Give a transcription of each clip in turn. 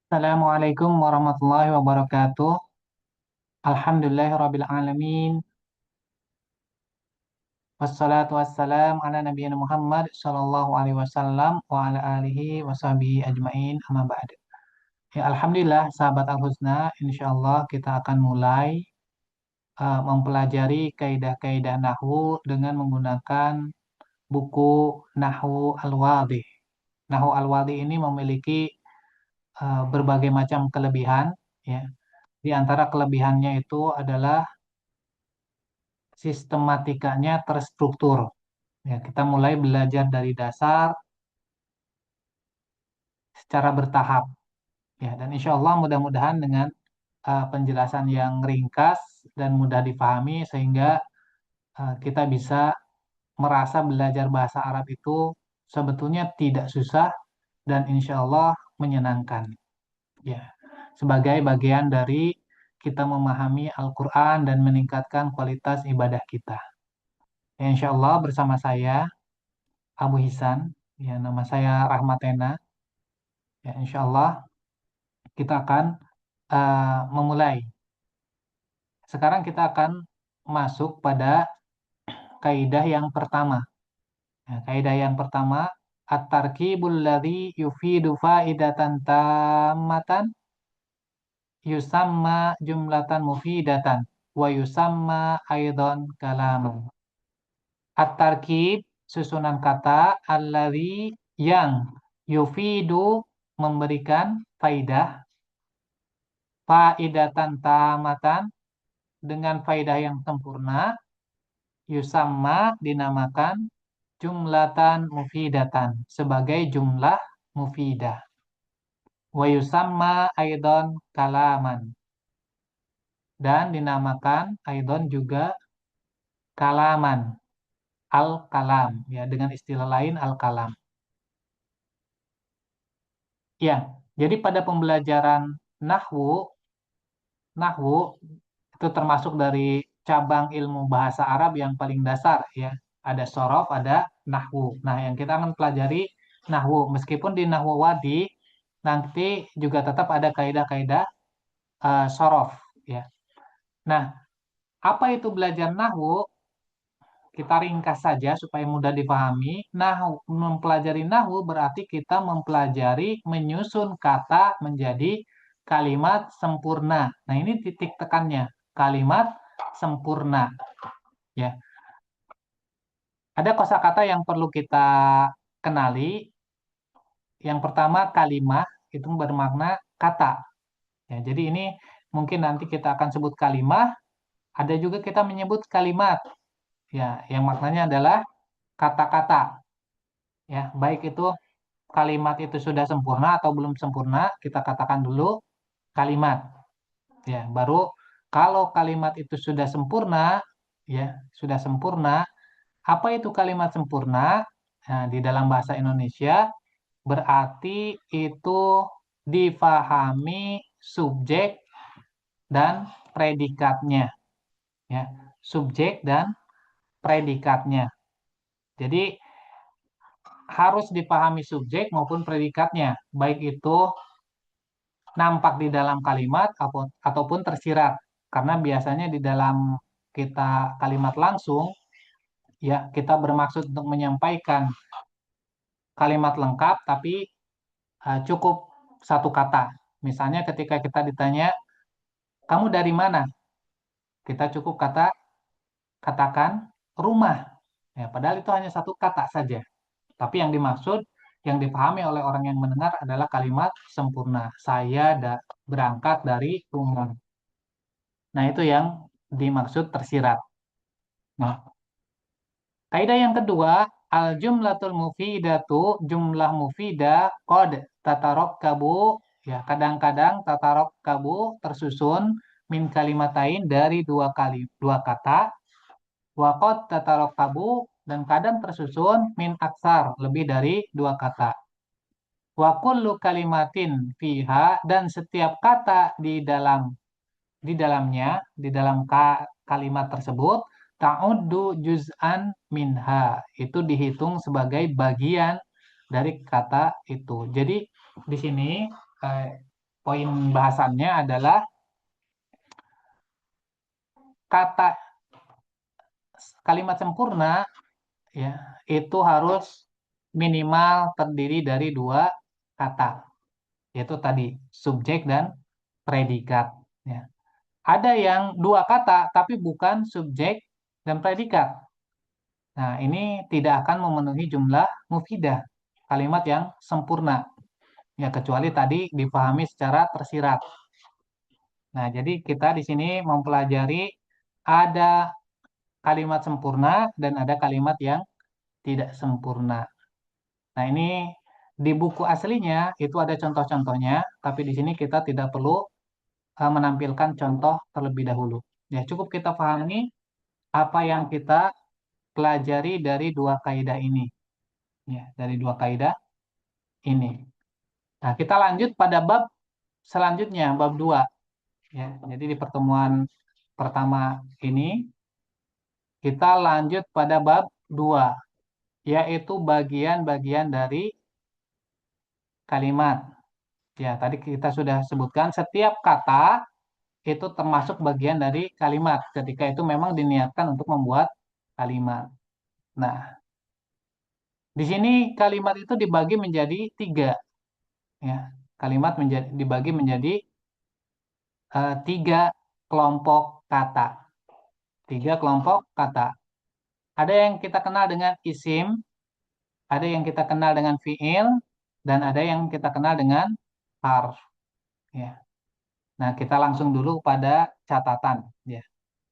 Assalamualaikum warahmatullahi wabarakatuh. Alhamdulillahirabbil alamin. Wassalatu wassalam ala nabiyina Muhammad sallallahu alaihi wasallam wa ala alihi washabihi ajmain amma ba'd. Ya, alhamdulillah sahabat Al-Husna, insyaallah kita akan mulai mempelajari kaidah-kaidah nahwu dengan menggunakan buku Nahwu Al-Wadih. Nahwu Al-Wadih ini memiliki berbagai macam kelebihan, ya. Di antara kelebihannya itu adalah sistematikanya terstruktur. Ya, kita mulai belajar dari dasar secara bertahap. Ya, dan insya Allah mudah-mudahan dengan penjelasan yang ringkas dan mudah dipahami sehingga kita bisa merasa belajar bahasa Arab itu sebetulnya tidak susah dan insya Allah menyenangkan. Ya, sebagai bagian dari kita memahami Al-Quran dan meningkatkan kualitas ibadah kita. Ya, insya Allah bersama saya Abu Hisan, ya nama saya Rahmatena. Ya, insya Allah kita akan memulai. Sekarang kita akan masuk pada kaidah yang pertama. Nah, kaidah yang pertama, at-tarkibul ladzi yufidu faidatan tammatan yusamma jumlatan mufidatan wa yusamma aidan kalaman. At-tarkib susunan kata alladzi yang yufidu memberikan faidah faidatan tamatan dengan faidah yang sempurna yusamma dinamakan jumlatan mufidatan sebagai jumlah mufidah wa yusamma aidon kalaman dan dinamakan aidon juga kalaman al kalam ya dengan istilah lain al kalam ya. Jadi pada pembelajaran nahwu nahwu itu termasuk dari cabang ilmu bahasa Arab yang paling dasar ya. Ada sorof, ada nahwu. Nah, yang kita akan pelajari nahwu. Meskipun di nahwu wadi nanti juga tetap ada kaidah-kaidah sorof ya. Nah, apa itu belajar nahwu? Kita ringkas saja supaya mudah dipahami. Nahwu, mempelajari nahwu berarti kita mempelajari menyusun kata menjadi kalimat sempurna. Nah, ini titik tekannya. Kalimat sempurna ya. Ada kosakata yang perlu kita kenali. Yang pertama kalimat itu bermakna kata. Ya, jadi ini mungkin nanti kita akan sebut kalimat, ada juga kita menyebut kalimat. Ya, yang maknanya adalah kata-kata. Ya, baik itu kalimat itu sudah sempurna atau belum sempurna, kita katakan dulu kalimat. Ya, baru kalau kalimat itu sudah sempurna, ya, sudah sempurna, apa itu kalimat sempurna? Nah, di dalam bahasa Indonesia berarti itu difahami subjek dan predikatnya, ya, subjek dan predikatnya. Jadi harus dipahami subjek maupun predikatnya, baik itu nampak di dalam kalimat ataupun tersirat. Karena biasanya di dalam kita kalimat langsung, ya kita bermaksud untuk menyampaikan kalimat lengkap, tapi cukup satu kata. Misalnya ketika kita ditanya, kamu dari mana? Kita cukup katakan rumah. Ya, padahal itu hanya satu kata saja. Tapi yang dimaksud, yang dipahami oleh orang yang mendengar adalah kalimat sempurna. Saya berangkat dari rumah. Nah, itu yang dimaksud tersirat. Nah, kaidah yang kedua, al jumlatul mufidatu, jumlah mufidah qad tatarokkabu, ya kadang-kadang tatarokkabu tersusun min kalimatain dari dua kata, wa qad tatarokkabu dan kadang tersusun min aksar lebih dari dua kata. Wa kullu kalimatin fiha dan setiap kata di dalam kalimat tersebut ta'uddu juz'an minha itu dihitung sebagai bagian dari kata itu. Jadi di sini eh, poin bahasannya adalah kata kalimat sempurna ya itu harus minimal terdiri dari dua kata, yaitu tadi subjek dan predikat. Ya. Ada yang dua kata tapi bukan subjek dan predikat. Nah, ini tidak akan memenuhi jumlah mufidah, kalimat yang sempurna. Ya, kecuali tadi dipahami secara tersirat. Nah, jadi kita di sini mempelajari ada kalimat sempurna dan ada kalimat yang tidak sempurna. Nah, ini di buku aslinya itu ada contoh-contohnya, tapi di sini kita tidak perlu menampilkan contoh terlebih dahulu. Ya, cukup kita pahami apa yang kita pelajari dari dua kaidah ini. Ya, dari dua kaidah ini. Nah, kita lanjut pada bab selanjutnya, bab 2. Ya, jadi di pertemuan pertama ini kita lanjut pada bab 2, yaitu bagian-bagian dari kalimat. Ya, tadi kita sudah sebutkan setiap kata itu termasuk bagian dari kalimat ketika itu memang diniatkan untuk membuat kalimat. Nah, di sini kalimat itu dibagi menjadi 3. Ya, kalimat dibagi menjadi 3 kelompok kata. 3 kelompok kata. Ada yang kita kenal dengan isim, ada yang kita kenal dengan fiil, dan ada yang kita kenal dengan harf. Ya. Nah, kita langsung dulu pada catatan. Ya.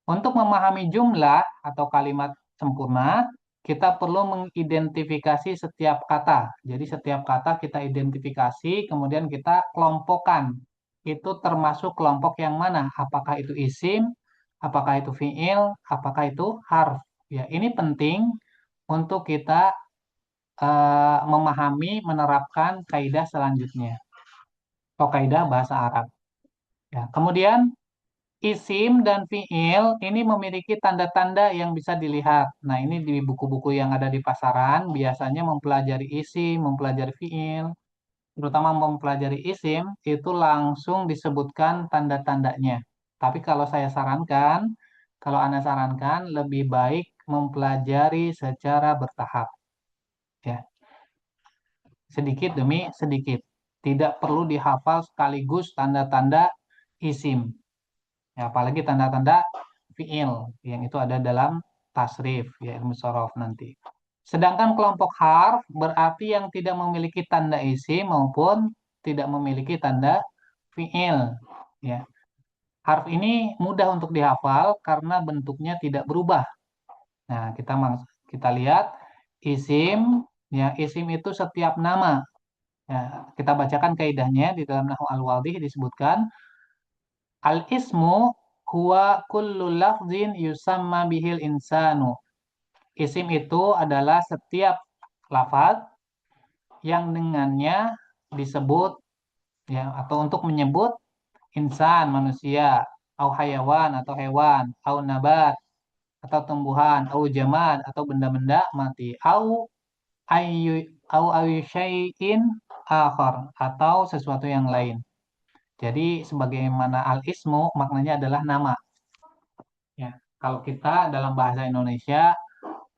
Untuk memahami jumlah atau kalimat sempurna, kita perlu mengidentifikasi setiap kata. Jadi setiap kata kita identifikasi, kemudian kita kelompokkan. Itu termasuk kelompok yang mana? Apakah itu isim, apakah itu fiil, apakah itu harf. Ya, ini penting untuk kita memahami, menerapkan kaidah selanjutnya atau kaidah bahasa Arab. Ya, kemudian isim dan fiil ini memiliki tanda-tanda yang bisa dilihat. Nah, ini di buku-buku yang ada di pasaran biasanya mempelajari isim, mempelajari fiil, terutama mempelajari isim itu langsung disebutkan tanda-tandanya. Tapi kalau saya sarankan, kalau Anda sarankan lebih baik mempelajari secara bertahap. Ya, sedikit demi sedikit. Tidak perlu dihafal sekaligus tanda-tanda isim. Ya, apalagi tanda-tanda fiil yang itu ada dalam tasrif, ya ilmu sorof nanti. Sedangkan kelompok harf berarti yang tidak memiliki tanda isim maupun tidak memiliki tanda fiil. Ya. Harf ini mudah untuk dihafal karena bentuknya tidak berubah. Nah, kita lihat isim, ya isim itu setiap nama. Ya, kita bacakan kaidahnya di dalam Nahwu Al-Wadih disebutkan al-ismu huwa kullu lafzin yusamma bihil insanu. Isim itu adalah setiap lafaz yang dengannya disebut ya atau untuk menyebut insan manusia, au hayawan atau hewan, au nabat atau tumbuhan, au jamad atau benda-benda mati, ayu ayu syai'in akhar atau sesuatu yang lain. Jadi sebagaimana al-ismu maknanya adalah nama. Ya, kalau kita dalam bahasa Indonesia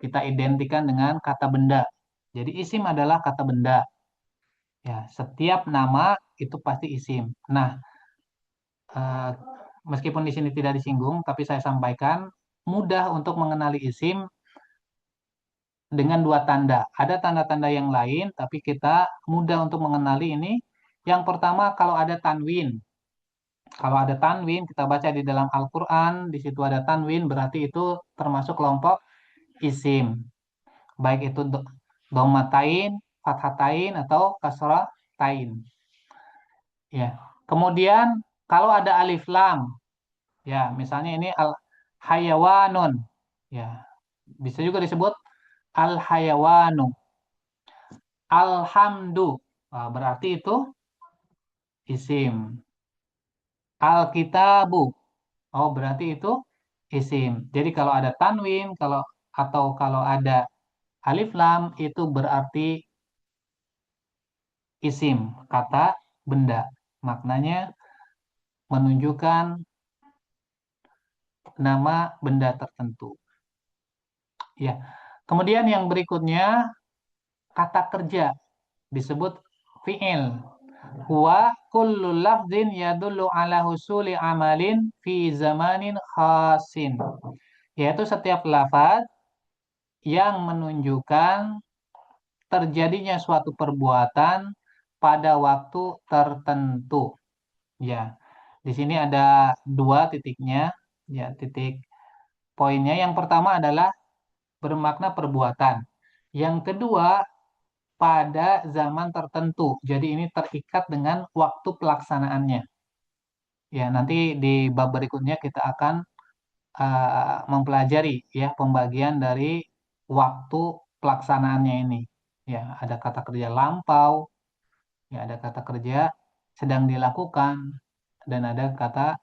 kita identikan dengan kata benda. Jadi isim adalah kata benda. Ya, setiap nama itu pasti isim. Nah, eh, meskipun di sini tidak disinggung, tapi saya sampaikan mudah untuk mengenali isim dengan dua tanda. Ada tanda-tanda yang lain, tapi kita mudah untuk mengenali ini. Yang pertama, kalau ada tanwin. Kalau ada tanwin, kita baca di dalam Al-Quran, di situ ada tanwin, berarti itu termasuk kelompok isim. Baik itu dhammatain, fathatain, atau kasratain. Ya. Kemudian, kalau ada alif lam, ya, misalnya ini al-hayawanun, ya, bisa juga disebut al-hayawanu, alhamdu, wah, berarti itu isim. Al-kitabu, oh berarti itu isim. Jadi kalau ada tanwin, kalau ada alif lam itu berarti isim, kata benda. Maknanya menunjukkan nama benda tertentu. Ya. Kemudian yang berikutnya kata kerja disebut fi'il. Huwa kullu lafzin yadullu ala husuli amalin fi zamanin khasin. Yaitu setiap lafaz yang menunjukkan terjadinya suatu perbuatan pada waktu tertentu. Ya, di sini ada dua titiknya. Ya, titik poinnya yang pertama adalah bermakna perbuatan. Yang kedua, pada zaman tertentu. Jadi ini terikat dengan waktu pelaksanaannya. Ya, nanti di bab berikutnya kita akan mempelajari ya pembagian dari waktu pelaksanaannya ini. Ya, ada kata kerja lampau, ya ada kata kerja sedang dilakukan, dan ada kata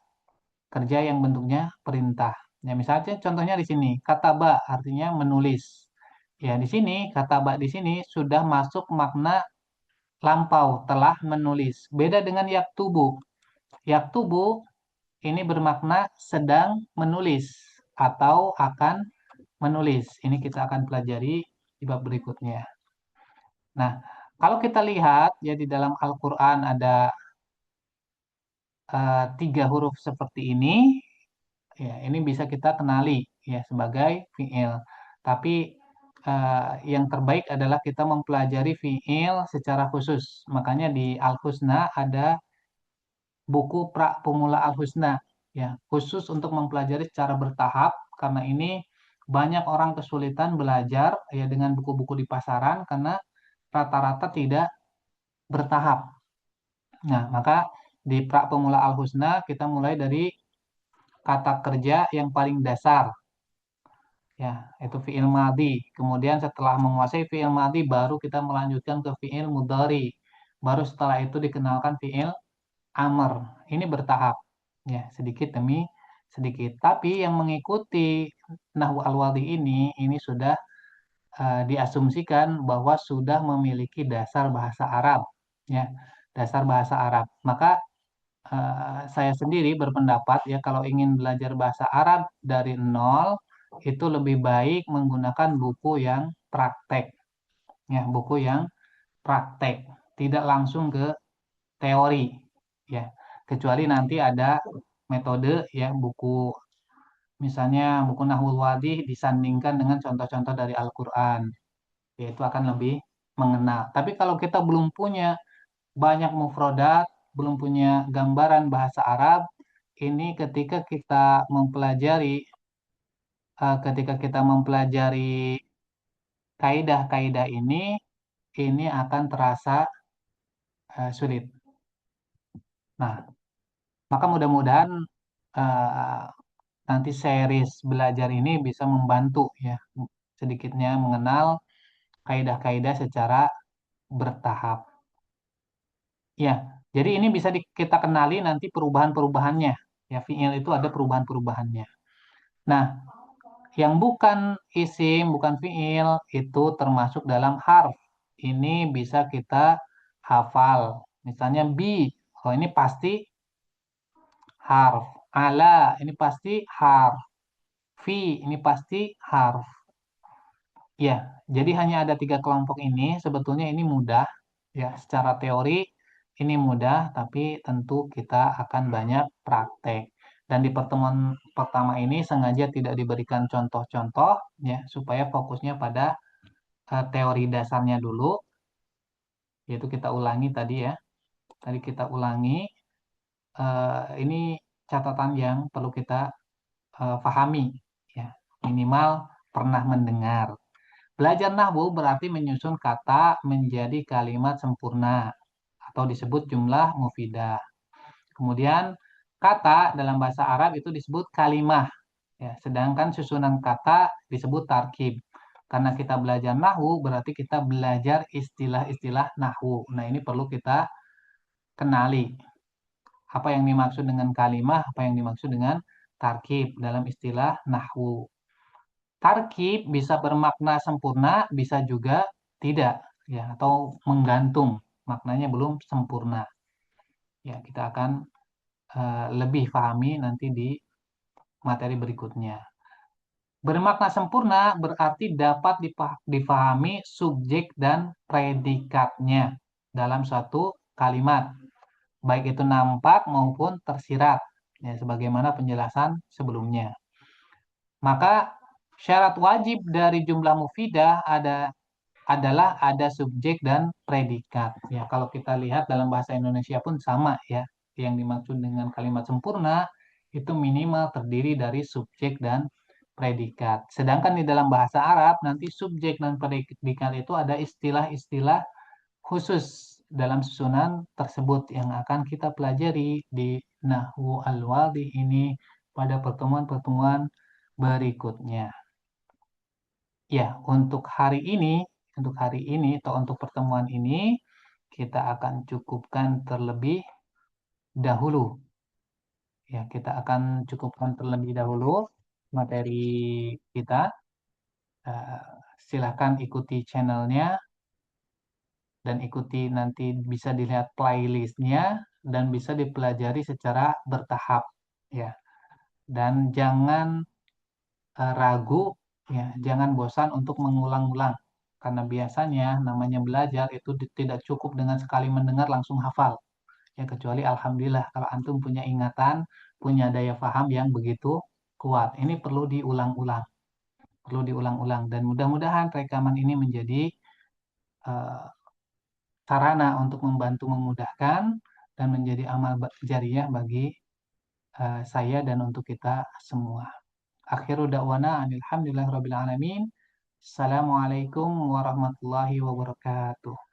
kerja yang bentuknya perintah. Ya, misalnya contohnya di sini, kata ba artinya menulis. Ya, di sini kata ba di sini sudah masuk makna lampau, telah menulis. Beda dengan yaktubu. Yaktubu ini bermakna sedang menulis atau akan menulis. Ini kita akan pelajari di bab berikutnya. Nah, kalau kita lihat ya di dalam Al-Quran ada 3 huruf seperti ini, ya ini bisa kita kenali ya sebagai fiil. Tapi yang terbaik adalah kita mempelajari fiil secara khusus. Makanya di Al-Husna ada buku Pra Pemula Al-Husna ya khusus untuk mempelajari secara bertahap karena ini banyak orang kesulitan belajar ya dengan buku-buku di pasaran karena rata-rata tidak bertahap. Nah, maka di Pra Pemula Al-Husna kita mulai dari kata kerja yang paling dasar ya itu fiil madhi. Kemudian setelah menguasai fiil madhi baru kita melanjutkan ke fiil mudhari. Baru setelah itu dikenalkan fiil amr. Ini bertahap ya sedikit demi sedikit. Tapi yang mengikuti nahwu al-wadhi ini sudah diasumsikan bahwa sudah memiliki dasar bahasa Arab ya dasar bahasa Arab. Maka saya sendiri berpendapat ya kalau ingin belajar bahasa Arab dari nol itu lebih baik menggunakan buku yang praktek ya buku yang praktek tidak langsung ke teori ya kecuali nanti ada metode ya buku misalnya buku Nahwul Wadih disandingkan dengan contoh-contoh dari Al-Quran yaitu akan lebih mengenal tapi kalau kita belum punya banyak mufrodat belum punya gambaran bahasa Arab ini ketika kita mempelajari kaidah-kaidah ini akan terasa sulit. Nah, maka mudah-mudahan uh, nanti series belajar ini bisa membantu ya sedikitnya mengenal kaidah-kaidah secara bertahap. Ya, jadi ini bisa kita kenali nanti perubahan-perubahannya. Ya, fiil itu ada perubahan-perubahannya. Nah, yang bukan isim, bukan fiil, itu termasuk dalam harf. Ini bisa kita hafal. Misalnya bi, oh ini pasti harf. Ala, ini pasti harf. Fi, ini pasti harf. Ya, jadi hanya ada 3 kelompok ini. Sebetulnya ini mudah. Ya, secara teori ini mudah, tapi tentu kita akan banyak praktek. Dan di pertemuan pertama ini sengaja tidak diberikan contoh-contoh, ya, supaya fokusnya pada teori dasarnya dulu, yaitu kita ulangi tadi ya. Tadi kita ulangi, ini catatan yang perlu kita pahami, ya. Minimal pernah mendengar. Belajar nahwu berarti menyusun kata menjadi kalimat sempurna atau disebut jumlah mufidah. Kemudian kata dalam bahasa Arab itu disebut kalimah. Ya, sedangkan susunan kata disebut tarkib. Karena kita belajar nahwu berarti kita belajar istilah-istilah nahwu. Nah, ini perlu kita kenali. Apa yang dimaksud dengan kalimah, apa yang dimaksud dengan tarkib dalam istilah nahwu. Tarkib bisa bermakna sempurna, bisa juga tidak, ya, atau menggantung. Maknanya belum sempurna. Ya, kita akan lebih pahami nanti di materi berikutnya. Bermakna sempurna berarti dapat dipahami subjek dan predikatnya dalam suatu kalimat, baik itu nampak maupun tersirat, ya, sebagaimana penjelasan sebelumnya. Maka syarat wajib dari jumlah mufidah adalah ada subjek dan predikat. Ya, kalau kita lihat dalam bahasa Indonesia pun sama ya. Yang dimaksud dengan kalimat sempurna itu minimal terdiri dari subjek dan predikat. Sedangkan di dalam bahasa Arab nanti subjek dan predikat itu ada istilah-istilah khusus dalam susunan tersebut yang akan kita pelajari di Nahwu Al-Wadih ini pada pertemuan-pertemuan berikutnya. Ya, untuk hari ini atau untuk pertemuan ini kita akan cukupkan terlebih dahulu. Ya, kita akan cukupkan terlebih dahulu materi kita. Silakan ikuti channelnya dan ikuti nanti bisa dilihat playlistnya dan bisa dipelajari secara bertahap. Ya, dan jangan ragu, ya, jangan bosan untuk mengulang-ulang. Karena biasanya namanya belajar itu tidak cukup dengan sekali mendengar langsung hafal. Ya, kecuali alhamdulillah kalau antum punya ingatan, punya daya paham yang begitu kuat. Ini perlu diulang-ulang dan mudah-mudahan rekaman ini menjadi uh, sarana untuk membantu memudahkan dan menjadi amal jariah bagi saya dan untuk kita semua. Akhiru da'wana alhamdulillahirabbil alamin. Assalamualaikum warahmatullahi wabarakatuh.